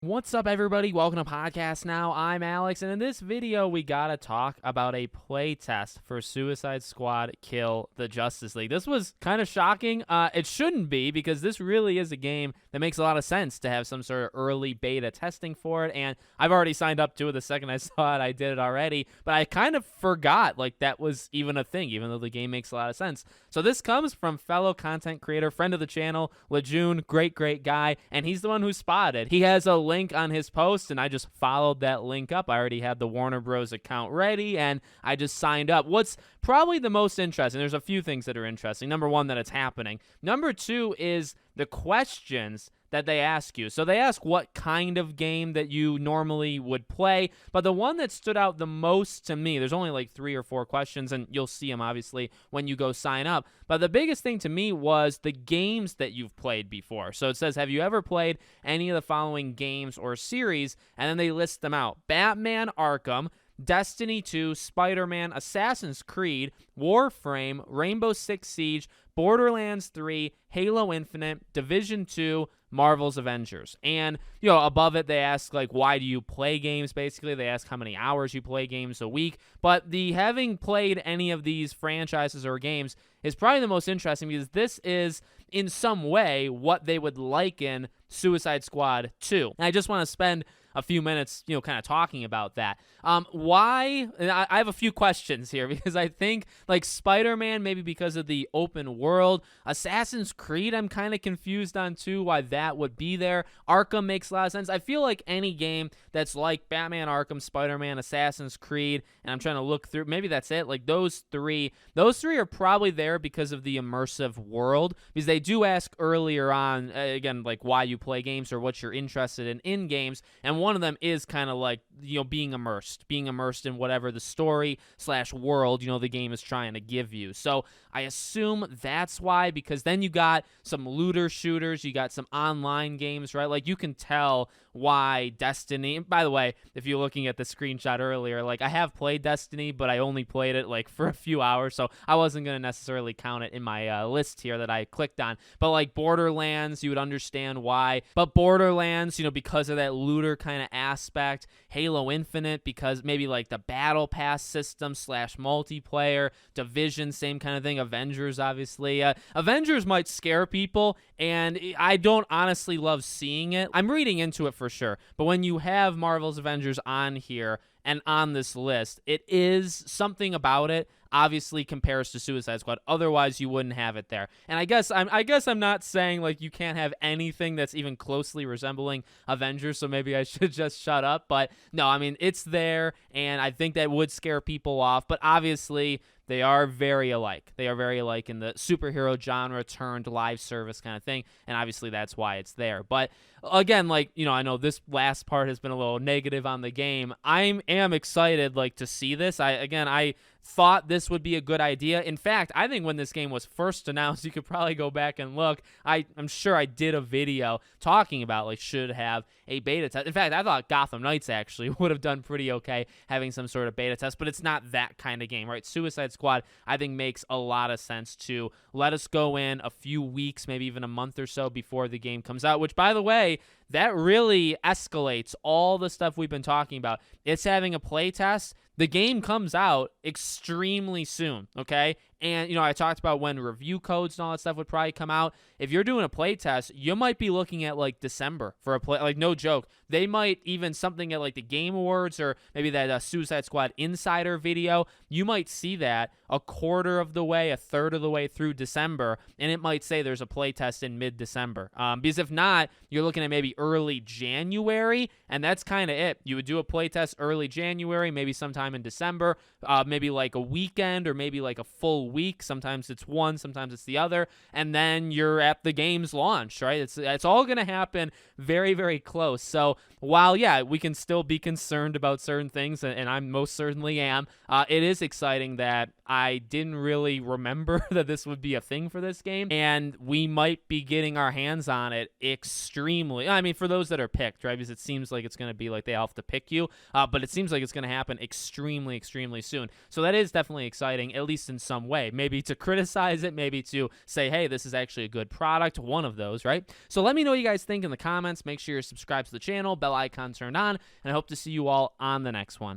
What's up, everybody? Welcome to Podcast Now. I'm Alex, and in this video, we gotta talk about a playtest for Suicide Squad Kill the Justice League. This was kind of shocking. It shouldn't be, because this really is a game that makes a lot of sense to have some sort of early beta testing for it, and I've already signed up to it. The second I saw it, I did it already, but I kind of forgot, like, that was even a thing, even though the game makes a lot of sense. So this comes from fellow content creator, friend of the channel, Lejeune, great guy, and he's the one who spotted. He has a link on his post, and I just followed that link up. I already had the Warner Bros. Account ready, and I just signed up. What's probably the most interesting, there's a few things that are interesting. Number one, that it's happening. Number two is the questions that they ask you. So they ask what kind of game that you normally would play, but the one that stood out the most to me, there's only like 3 or 4 questions, and you'll see them obviously when you go sign up, but the biggest thing to me was the games that you've played before. So it says, have you ever played any of the following games or series? And then they list them out: Batman Arkham, Destiny 2, Spider-Man, Assassin's Creed, Warframe, Rainbow Six Siege, Borderlands 3, Halo Infinite, Division 2, Marvel's Avengers. And, you know, above it, they ask, like, why do you play games, basically. They ask how many hours you play games a week. But the having played any of these franchises or games is probably the most interesting, because this is, in some way, what they would liken Suicide Squad to. And I just want to spend a few minutes, you know, kind of talking about that. Why? And I have a few questions here, because I think, like, Spider-Man, maybe because of the open world. Assassin's Creed, I'm kind of confused on, too, why that would be there. Arkham makes a lot of sense. I feel like any game that's like Batman Arkham, Spider-Man, Assassin's Creed, and I'm trying to look through, maybe that's it. Like, those three are probably there because of the immersive world, because they do ask earlier on, again, like, why you play games or what you're interested in games, and one of them is kind of like, you know, being immersed in whatever the story/world, you know, the game is trying to give you. So I assume that's why, because then you got some looter shooters, you got some online games, right? Like, you can tell why Destiny, and by the way, if you're looking at the screenshot earlier, like, I have played Destiny, but I only played it like for a few hours, so I wasn't going to necessarily count it in my list here that I clicked on. But like Borderlands, you would understand why. But Borderlands, you know, because of that looter kind of aspect. Halo Infinite, because maybe like the battle pass system /multiplayer. Division, same kind of thing. Avengers, obviously. Avengers might scare people, and I don't honestly love seeing it. I'm reading into it for sure, but when you have Marvel's Avengers on here and on this list, it is something about it obviously compares to Suicide Squad. Otherwise, you wouldn't have it there. And I guess I'm not saying like you can't have anything that's even closely resembling Avengers, so maybe I should just shut up. But no, I mean, it's there, and I think that would scare people off. But obviously, they are very alike. They are very alike in the superhero genre turned live service kind of thing, and obviously that's why it's there. But again, like, you know, I know this last part has been a little negative on the game. I am excited, like, to see this. I thought this would be a good idea. In fact, I think when this game was first announced, you could probably go back and look. I'm sure I did a video talking about, like, should have a beta test. In fact, I thought Gotham Knights actually would have done pretty okay having some sort of beta test, but it's not that kind of game, right? Suicide Squad, I think, makes a lot of sense to let us go in a few weeks, maybe even a month or so before the game comes out, which, by the way, that really escalates all the stuff we've been talking about. It's having a playtest. The game comes out extremely soon, okay? And, you know, I talked about when review codes and all that stuff would probably come out. If you're doing a playtest, you might be looking at, like, December for a play. Like, no joke. They might even something at, like, the Game Awards or maybe that Suicide Squad Insider video. You might see that a quarter of the way, a third of the way through December, and it might say there's a playtest in mid-December. Because if not, you're looking at maybe early January, and that's kind of it. You would do a playtest early January, maybe sometime in December, maybe like a weekend or maybe like a full week. Sometimes it's one, sometimes it's the other, and then you're at the game's launch, right? It's all going to happen very, very close. So while, yeah, we can still be concerned about certain things, and I most certainly am, it is exciting that I didn't really remember that this would be a thing for this game, and we might be getting our hands on it extremely. I mean, for those that are picked, right? Because it seems like it's going to be like they all have to pick you, but it seems like it's going to happen extremely, extremely soon. So that is definitely exciting, at least in some way. Maybe to criticize it, maybe to say, hey, this is actually a good product, one of those, right? So let me know what you guys think in the comments. Make sure you're subscribed to the channel. channel, bell icon turned on, and I hope to see you all on the next one.